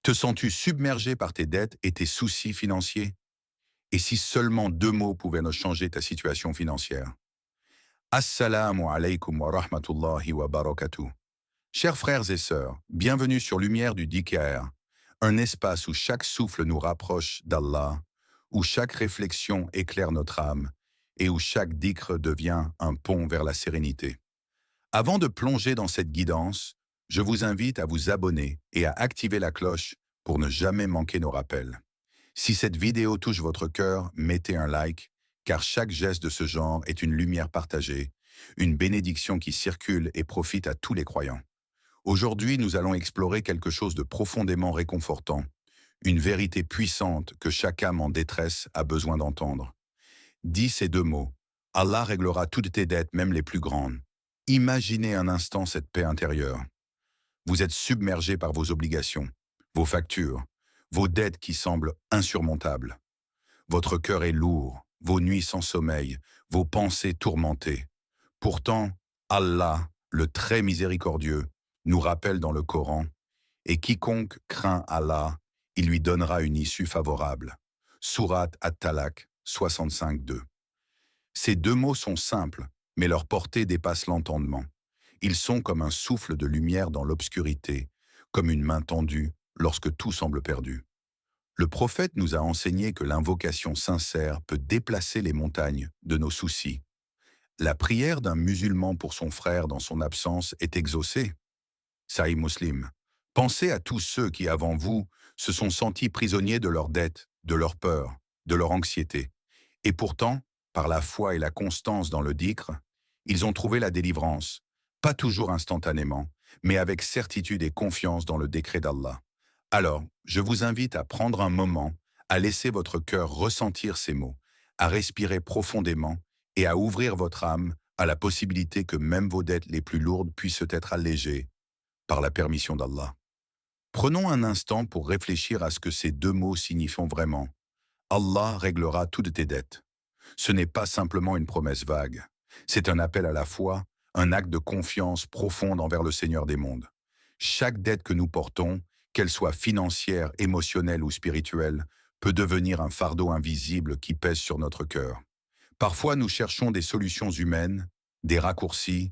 Te sens-tu submergé par tes dettes et tes soucis financiers? Et si seulement deux mots pouvaient ne changer ta situation financière? Assalamu alaikum wa rahmatullahi wa barakatuh. Chers frères et sœurs, bienvenue sur Lumière du DKR, un espace où chaque souffle nous rapproche d'Allah, où chaque réflexion éclaire notre âme et où chaque dhikr devient un pont vers la sérénité. Avant de plonger dans cette guidance, je vous invite à vous abonner et à activer la cloche pour ne jamais manquer nos rappels. Si cette vidéo touche votre cœur, mettez un like, car chaque geste de ce genre est une lumière partagée, une bénédiction qui circule et profite à tous les croyants. Aujourd'hui, nous allons explorer quelque chose de profondément réconfortant, une vérité puissante que chaque âme en détresse a besoin d'entendre. Dis ces deux mots: Allah réglera toutes tes dettes, même les plus grandes. Imaginez un instant cette paix intérieure. Vous êtes submergé par vos obligations, vos factures, vos dettes qui semblent insurmontables. Votre cœur est lourd, vos nuits sans sommeil, vos pensées tourmentées. Pourtant, Allah, le très miséricordieux, nous rappelle dans le Coran: « Et quiconque craint Allah, il lui donnera une issue favorable. » Sourate At-Talaq 65:2. Ces deux mots sont simples, mais leur portée dépasse l'entendement. Ils sont comme un souffle de lumière dans l'obscurité, comme une main tendue lorsque tout semble perdu. Le prophète nous a enseigné que l'invocation sincère peut déplacer les montagnes de nos soucis. La prière d'un musulman pour son frère dans son absence est exaucée. Sahih Muslim. Pensez à tous ceux qui, avant vous, se sont sentis prisonniers de leurs dettes, de leur peur, de leur anxiété. Et pourtant, par la foi et la constance dans le dhikr, ils ont trouvé la délivrance, pas toujours instantanément, mais avec certitude et confiance dans le décret d'Allah. Alors, je vous invite à prendre un moment, à laisser votre cœur ressentir ces mots, à respirer profondément et à ouvrir votre âme à la possibilité que même vos dettes les plus lourdes puissent être allégées par la permission d'Allah. Prenons un instant pour réfléchir à ce que ces deux mots signifient vraiment. Allah réglera toutes tes dettes. Ce n'est pas simplement une promesse vague. C'est un appel à la foi, un acte de confiance profonde envers le Seigneur des mondes. Chaque dette que nous portons, qu'elle soit financière, émotionnelle ou spirituelle, peut devenir un fardeau invisible qui pèse sur notre cœur. Parfois, nous cherchons des solutions humaines, des raccourcis,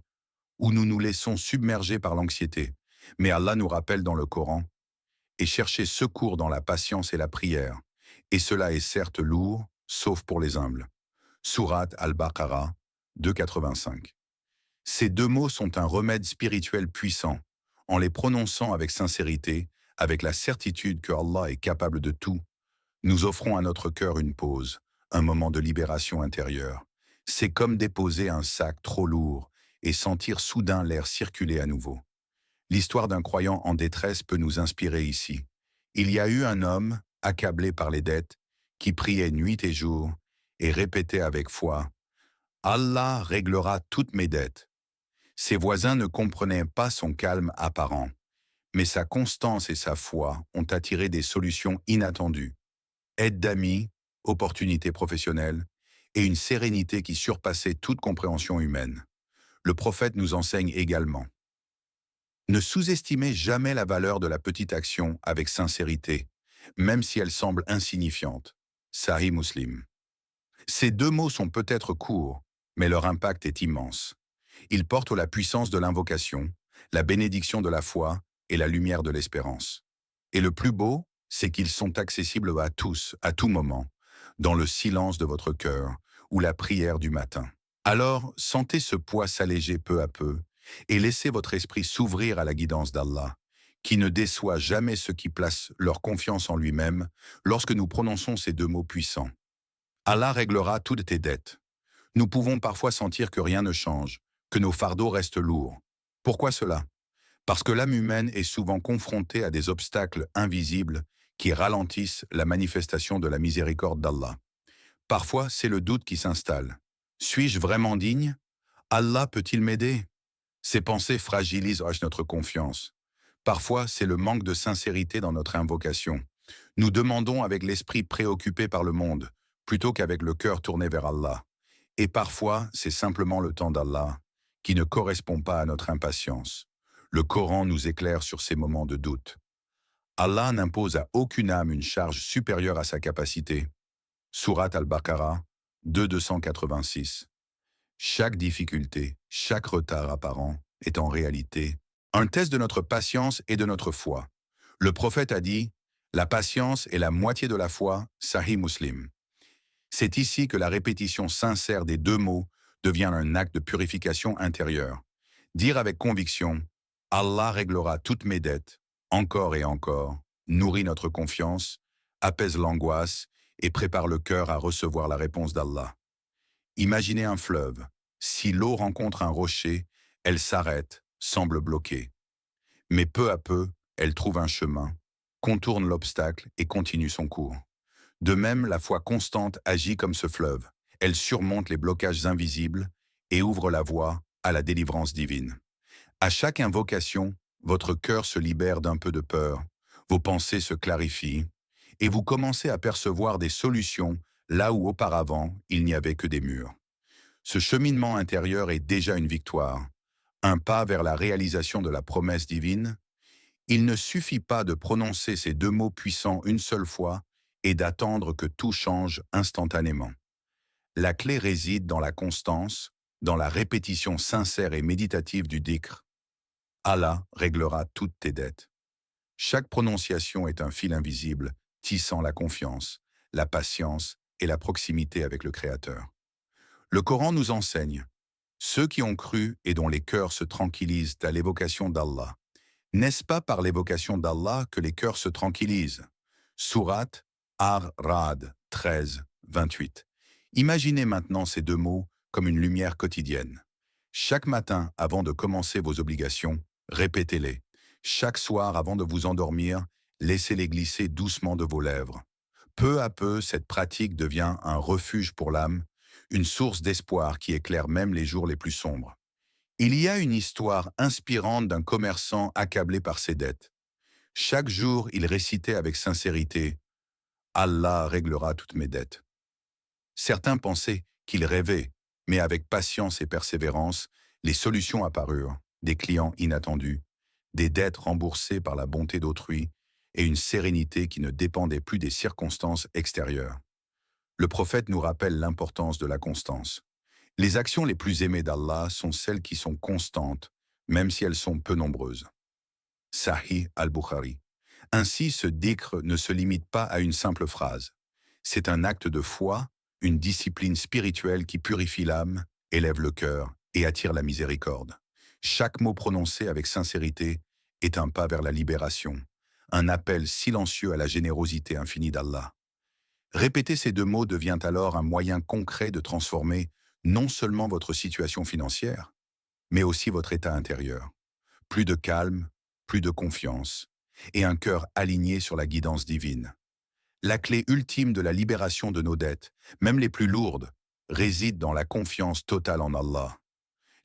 ou nous nous laissons submerger par l'anxiété. Mais Allah nous rappelle dans le Coran: « Et cherchez secours dans la patience et la prière. Et cela est certes lourd, sauf pour les humbles. » Sourate Al-Baqarah 2,85. Ces deux mots sont un remède spirituel puissant. En les prononçant avec sincérité, avec la certitude que Allah est capable de tout, nous offrons à notre cœur une pause, un moment de libération intérieure. C'est comme déposer un sac trop lourd et sentir soudain l'air circuler à nouveau. L'histoire d'un croyant en détresse peut nous inspirer ici. Il y a eu un homme, accablé par les dettes, qui priait nuit et jour et répétait avec foi: « Allah réglera toutes mes dettes. » Ses voisins ne comprenaient pas son calme apparent, mais sa constance et sa foi ont attiré des solutions inattendues. Aide d'amis, opportunités professionnelles et une sérénité qui surpassait toute compréhension humaine. Le prophète nous enseigne également: ne sous-estimez jamais la valeur de la petite action avec sincérité, même si elle semble insignifiante. Sahih Muslim. Ces deux mots sont peut-être courts, mais leur impact est immense. Ils portent la puissance de l'invocation, la bénédiction de la foi et la lumière de l'espérance. Et le plus beau, c'est qu'ils sont accessibles à tous, à tout moment, dans le silence de votre cœur ou la prière du matin. Alors, sentez ce poids s'alléger peu à peu et laissez votre esprit s'ouvrir à la guidance d'Allah, qui ne déçoit jamais ceux qui placent leur confiance en lui-même lorsque nous prononçons ces deux mots puissants. Allah réglera toutes tes dettes. Nous pouvons parfois sentir que rien ne change, que nos fardeaux restent lourds. Pourquoi cela? Parce que l'âme humaine est souvent confrontée à des obstacles invisibles qui ralentissent la manifestation de la miséricorde d'Allah. Parfois, c'est le doute qui s'installe. Suis-je vraiment digne? Allah peut-il m'aider? Ces pensées fragilisent notre confiance. Parfois, c'est le manque de sincérité dans notre invocation. Nous demandons avec l'esprit préoccupé par le monde, plutôt qu'avec le cœur tourné vers Allah. Et parfois, c'est simplement le temps d'Allah qui ne correspond pas à notre impatience. Le Coran nous éclaire sur ces moments de doute. Allah n'impose à aucune âme une charge supérieure à sa capacité. Sourate Al-Baqarah 286. Chaque difficulté, chaque retard apparent est en réalité un test de notre patience et de notre foi. Le prophète a dit, la patience est la moitié de la foi, Sahih Muslim. C'est ici que la répétition sincère des deux mots devient un acte de purification intérieure. Dire avec conviction, Allah réglera toutes mes dettes, encore et encore, nourrit notre confiance, apaise l'angoisse et prépare le cœur à recevoir la réponse d'Allah. Imaginez un fleuve. Si l'eau rencontre un rocher, elle s'arrête, semble bloquée. Mais peu à peu, elle trouve un chemin, contourne l'obstacle et continue son cours. De même, la foi constante agit comme ce fleuve. Elle surmonte les blocages invisibles et ouvre la voie à la délivrance divine. À chaque invocation, votre cœur se libère d'un peu de peur, vos pensées se clarifient et vous commencez à percevoir des solutions là où auparavant il n'y avait que des murs. Ce cheminement intérieur est déjà une victoire, un pas vers la réalisation de la promesse divine. Il ne suffit pas de prononcer ces deux mots puissants une seule fois et d'attendre que tout change instantanément. La clé réside dans la constance, dans la répétition sincère et méditative du dhikr. Allah réglera toutes tes dettes. Chaque prononciation est un fil invisible, tissant la confiance, la patience et la proximité avec le Créateur. Le Coran nous enseigne, ceux qui ont cru et dont les cœurs se tranquillisent à l'évocation d'Allah. N'est-ce pas par l'évocation d'Allah que les cœurs se tranquillisent? Sourate Ar-Ra'd 13, 28. Imaginez maintenant ces deux mots comme une lumière quotidienne. Chaque matin, avant de commencer vos obligations, répétez-les. Chaque soir, avant de vous endormir, laissez-les glisser doucement de vos lèvres. Peu à peu, cette pratique devient un refuge pour l'âme, une source d'espoir qui éclaire même les jours les plus sombres. Il y a une histoire inspirante d'un commerçant accablé par ses dettes. Chaque jour, il récitait avec sincérité « Allah réglera toutes mes dettes ». Certains pensaient qu'il rêvait, mais avec patience et persévérance, les solutions apparurent, des clients inattendus, des dettes remboursées par la bonté d'autrui et une sérénité qui ne dépendait plus des circonstances extérieures. Le prophète nous rappelle l'importance de la constance. Les actions les plus aimées d'Allah sont celles qui sont constantes, même si elles sont peu nombreuses. Sahih al-Bukhari. Ainsi, ce dhikr ne se limite pas à une simple phrase. C'est un acte de foi, une discipline spirituelle qui purifie l'âme, élève le cœur et attire la miséricorde. Chaque mot prononcé avec sincérité est un pas vers la libération, un appel silencieux à la générosité infinie d'Allah. Répéter ces deux mots devient alors un moyen concret de transformer non seulement votre situation financière, mais aussi votre état intérieur. Plus de calme, plus de confiance, et un cœur aligné sur la guidance divine. La clé ultime de la libération de nos dettes, même les plus lourdes, réside dans la confiance totale en Allah.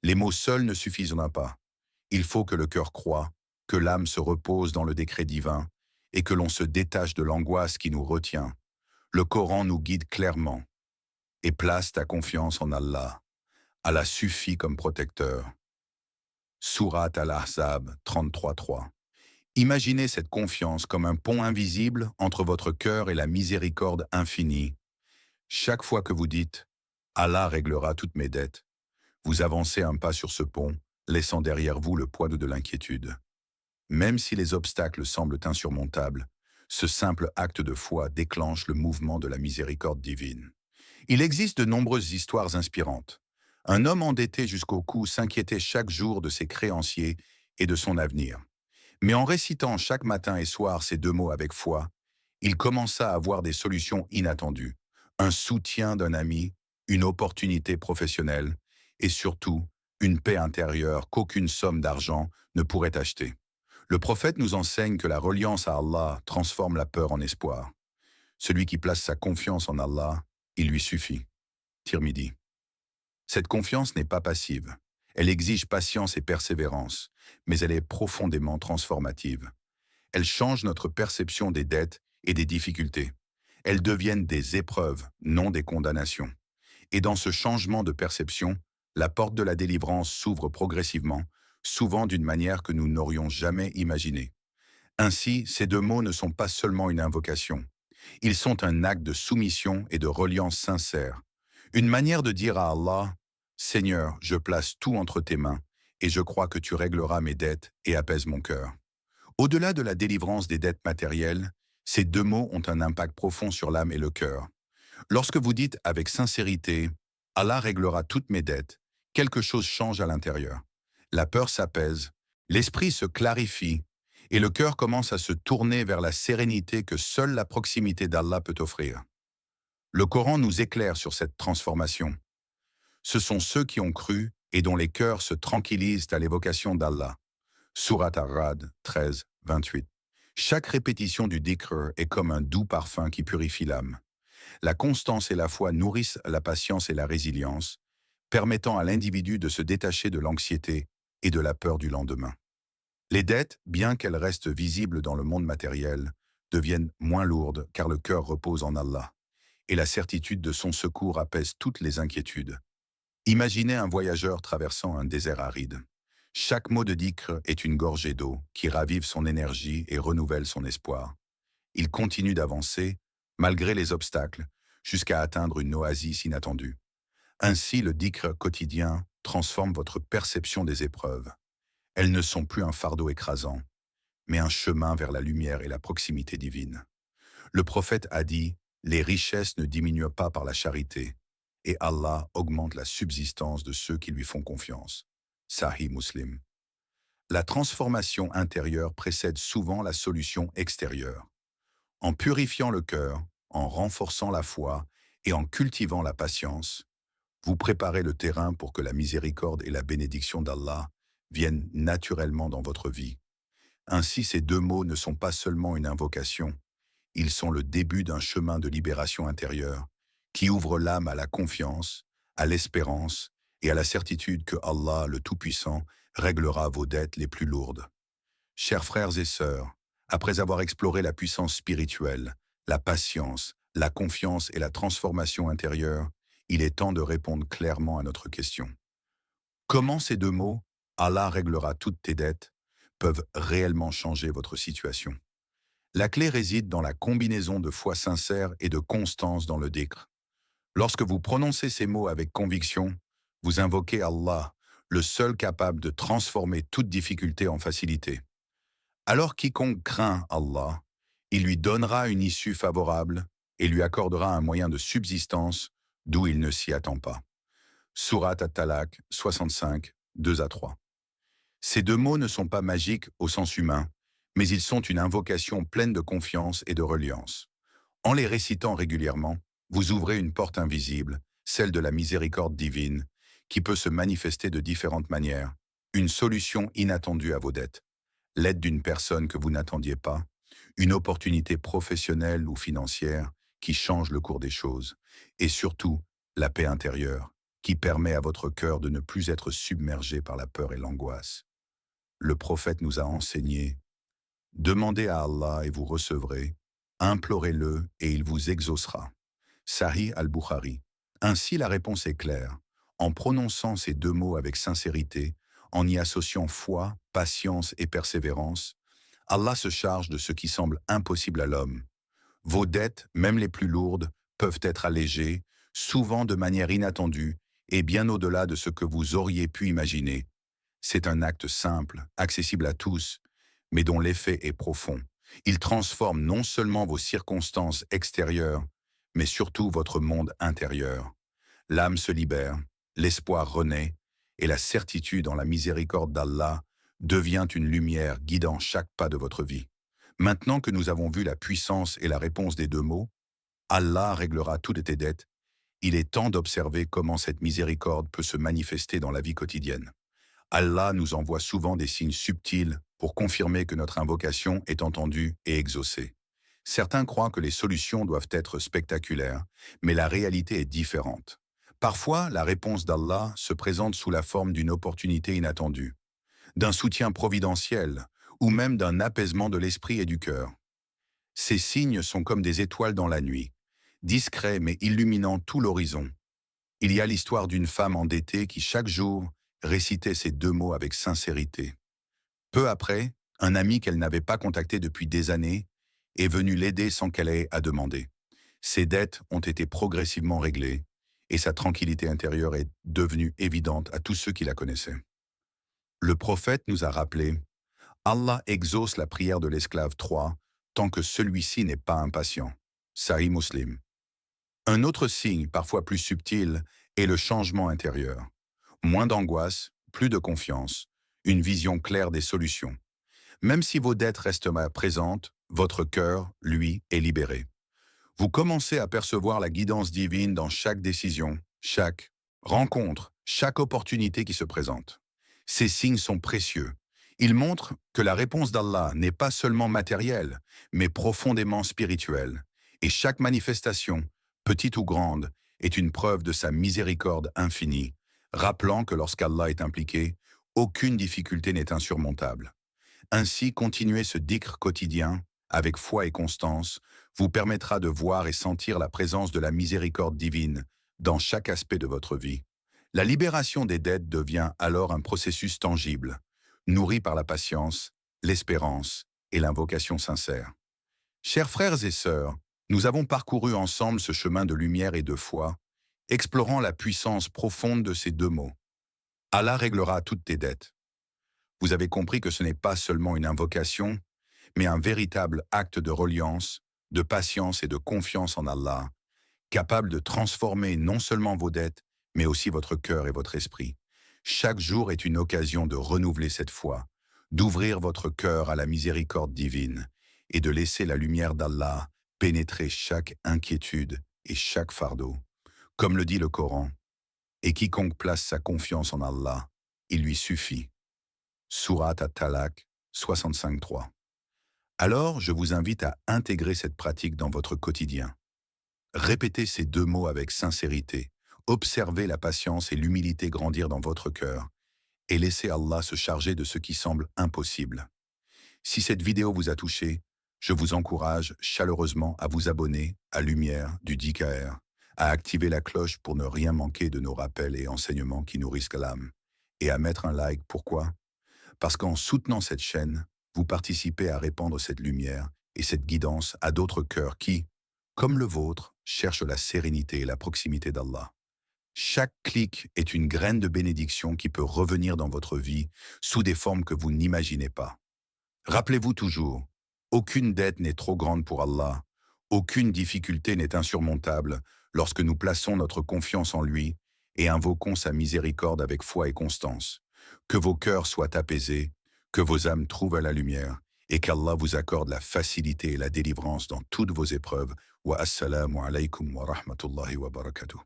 Les mots seuls ne suffisent pas. Il faut que le cœur croie, que l'âme se repose dans le décret divin, et que l'on se détache de l'angoisse qui nous retient. Le Coran nous guide clairement. Et place ta confiance en Allah. Allah suffit comme protecteur. Sourate Al-Ahzab 33.3. Imaginez cette confiance comme un pont invisible entre votre cœur et la miséricorde infinie. Chaque fois que vous dites « Allah réglera toutes mes dettes », vous avancez un pas sur ce pont, laissant derrière vous le poids de l'inquiétude. Même si les obstacles semblent insurmontables, ce simple acte de foi déclenche le mouvement de la miséricorde divine. Il existe de nombreuses histoires inspirantes. Un homme endetté jusqu'au cou s'inquiétait chaque jour de ses créanciers et de son avenir. Mais en récitant chaque matin et soir ces deux mots avec foi, il commença à avoir des solutions inattendues, un soutien d'un ami, une opportunité professionnelle et surtout une paix intérieure qu'aucune somme d'argent ne pourrait acheter. Le prophète nous enseigne que la reliance à Allah transforme la peur en espoir. Celui qui place sa confiance en Allah, il lui suffit. Tirmidhi. Cette confiance n'est pas passive. Elle exige patience et persévérance, mais elle est profondément transformative. Elle change notre perception des dettes et des difficultés. Elles deviennent des épreuves, non des condamnations. Et dans ce changement de perception, la porte de la délivrance s'ouvre progressivement, souvent d'une manière que nous n'aurions jamais imaginée. Ainsi, ces deux mots ne sont pas seulement une invocation. Ils sont un acte de soumission et de reliance sincère. Une manière de dire à Allah, Seigneur, je place tout entre tes mains, et je crois que tu régleras mes dettes et apaises mon cœur. Au-delà de la délivrance des dettes matérielles, ces deux mots ont un impact profond sur l'âme et le cœur. Lorsque vous dites avec sincérité, Allah réglera toutes mes dettes, quelque chose change à l'intérieur. La peur s'apaise, l'esprit se clarifie, et le cœur commence à se tourner vers la sérénité que seule la proximité d'Allah peut offrir. Le Coran nous éclaire sur cette transformation. Ce sont ceux qui ont cru et dont les cœurs se tranquillisent à l'évocation d'Allah. Surat Ar-Ra'd 13, 28. Chaque répétition du dhikr est comme un doux parfum qui purifie l'âme. La constance et la foi nourrissent la patience et la résilience, permettant à l'individu de se détacher de l'anxiété et de la peur du lendemain. Les dettes, bien qu'elles restent visibles dans le monde matériel, deviennent moins lourdes car le cœur repose en Allah, et la certitude de son secours apaise toutes les inquiétudes. Imaginez un voyageur traversant un désert aride. Chaque mot de dhikr est une gorgée d'eau qui ravive son énergie et renouvelle son espoir. Il continue d'avancer, malgré les obstacles, jusqu'à atteindre une oasis inattendue. Ainsi, le dhikr quotidien transforme votre perception des épreuves. Elles ne sont plus un fardeau écrasant, mais un chemin vers la lumière et la proximité divine. Le prophète a dit, « Les richesses ne diminuent pas par la charité, et Allah augmente la subsistance de ceux qui lui font confiance. » Sahih Muslim. La transformation intérieure précède souvent la solution extérieure. En purifiant le cœur, en renforçant la foi et en cultivant la patience, vous préparez le terrain pour que la miséricorde et la bénédiction d'Allah viennent naturellement dans votre vie. Ainsi, ces deux mots ne sont pas seulement une invocation, ils sont le début d'un chemin de libération intérieure qui ouvre l'âme à la confiance, à l'espérance et à la certitude que Allah, le Tout-Puissant, réglera vos dettes les plus lourdes. Chers frères et sœurs, après avoir exploré la puissance spirituelle, la patience, la confiance et la transformation intérieure, il est temps de répondre clairement à notre question. Comment ces deux mots, Allah réglera toutes tes dettes, peuvent réellement changer votre situation? La clé réside dans la combinaison de foi sincère et de constance dans le dhikr. Lorsque vous prononcez ces mots avec conviction, vous invoquez Allah, le seul capable de transformer toute difficulté en facilité. Alors quiconque craint Allah, il lui donnera une issue favorable et lui accordera un moyen de subsistance d'où il ne s'y attend pas. Surat At-Talaq 65, 2 à 3. Ces deux mots ne sont pas magiques au sens humain, mais ils sont une invocation pleine de confiance et de reliance. En les récitant régulièrement, vous ouvrez une porte invisible, celle de la miséricorde divine, qui peut se manifester de différentes manières, une solution inattendue à vos dettes, l'aide d'une personne que vous n'attendiez pas, une opportunité professionnelle ou financière qui change le cours des choses, et surtout, la paix intérieure, qui permet à votre cœur de ne plus être submergé par la peur et l'angoisse. Le prophète nous a enseigné, « Demandez à Allah et vous recevrez, implorez-le et il vous exaucera. » Sahih al-Bukhari. Ainsi la réponse est claire. En prononçant ces deux mots avec sincérité, en y associant foi, patience et persévérance, Allah se charge de ce qui semble impossible à l'homme. Vos dettes, même les plus lourdes, peuvent être allégées, souvent de manière inattendue et bien au-delà de ce que vous auriez pu imaginer. C'est un acte simple, accessible à tous, mais dont l'effet est profond. Il transforme non seulement vos circonstances extérieures, mais surtout votre monde intérieur. L'âme se libère, l'espoir renaît, et la certitude en la miséricorde d'Allah devient une lumière guidant chaque pas de votre vie. Maintenant que nous avons vu la puissance et la réponse des deux mots, Allah réglera toutes tes dettes, il est temps d'observer comment cette miséricorde peut se manifester dans la vie quotidienne. Allah nous envoie souvent des signes subtils pour confirmer que notre invocation est entendue et exaucée. Certains croient que les solutions doivent être spectaculaires, mais la réalité est différente. Parfois, la réponse d'Allah se présente sous la forme d'une opportunité inattendue, d'un soutien providentiel ou même d'un apaisement de l'esprit et du cœur. Ces signes sont comme des étoiles dans la nuit, discrets mais illuminant tout l'horizon. Il y a l'histoire d'une femme endettée qui chaque jour récitait ces deux mots avec sincérité. Peu après, Un ami qu'elle n'avait pas contacté depuis des années est venu l'aider sans qu'elle ait à demander. Ses dettes ont été progressivement réglées et sa tranquillité intérieure est devenue évidente à tous ceux qui la connaissaient. Le prophète nous a rappelé: Allah exauce la prière de l'esclave 3 tant que celui-ci n'est pas impatient. Sahih Muslim. Un autre signe, parfois plus subtil, est le changement intérieur. Moins d'angoisse, plus de confiance, une vision claire des solutions. Même si vos dettes restent présentes, votre cœur, lui, est libéré. Vous commencez à percevoir la guidance divine dans chaque décision, chaque rencontre, chaque opportunité qui se présente. Ces signes sont précieux. Ils montrent que la réponse d'Allah n'est pas seulement matérielle, mais profondément spirituelle. Et chaque manifestation, petite ou grande, est une preuve de sa miséricorde infinie, rappelant que lorsqu'Allah est impliqué, aucune difficulté n'est insurmontable. Ainsi, continuer ce dhikr quotidien, avec foi et constance, vous permettra de voir et sentir la présence de la miséricorde divine dans chaque aspect de votre vie. La libération des dettes devient alors un processus tangible, nourri par la patience, l'espérance et l'invocation sincère. Chers frères et sœurs, nous avons parcouru ensemble ce chemin de lumière et de foi, explorant la puissance profonde de ces deux mots. Allah réglera toutes tes dettes. Vous avez compris que ce n'est pas seulement une invocation, mais un véritable acte de reliance, de patience et de confiance en Allah, capable de transformer non seulement vos dettes, mais aussi votre cœur et votre esprit. Chaque jour est une occasion de renouveler cette foi, d'ouvrir votre cœur à la miséricorde divine et de laisser la lumière d'Allah pénétrer chaque inquiétude et chaque fardeau. Comme le dit le Coran, « Et quiconque place sa confiance en Allah, il lui suffit. » Surat At-Talaq 65.3. Alors, je vous invite à intégrer cette pratique dans votre quotidien. Répétez ces deux mots avec sincérité, observez la patience et l'humilité grandir dans votre cœur, et laissez Allah se charger de ce qui semble impossible. Si cette vidéo vous a touché, je vous encourage chaleureusement à vous abonner à Lumière du DKR, à activer la cloche pour ne rien manquer de nos rappels et enseignements qui nourrissent l'âme, et à mettre un like. Pourquoi? Parce qu'en soutenant cette chaîne, vous participez à répandre cette lumière et cette guidance à d'autres cœurs qui, comme le vôtre, cherchent la sérénité et la proximité d'Allah. Chaque clic est une graine de bénédiction qui peut revenir dans votre vie sous des formes que vous n'imaginez pas. Rappelez-vous toujours, aucune dette n'est trop grande pour Allah, aucune difficulté n'est insurmontable lorsque nous plaçons notre confiance en lui et invoquons sa miséricorde avec foi et constance. Que vos cœurs soient apaisés, que vos âmes trouvent la lumière et qu'Allah vous accorde la facilité et la délivrance dans toutes vos épreuves. Wa assalamu alaykum wa rahmatullahi wa barakatuh.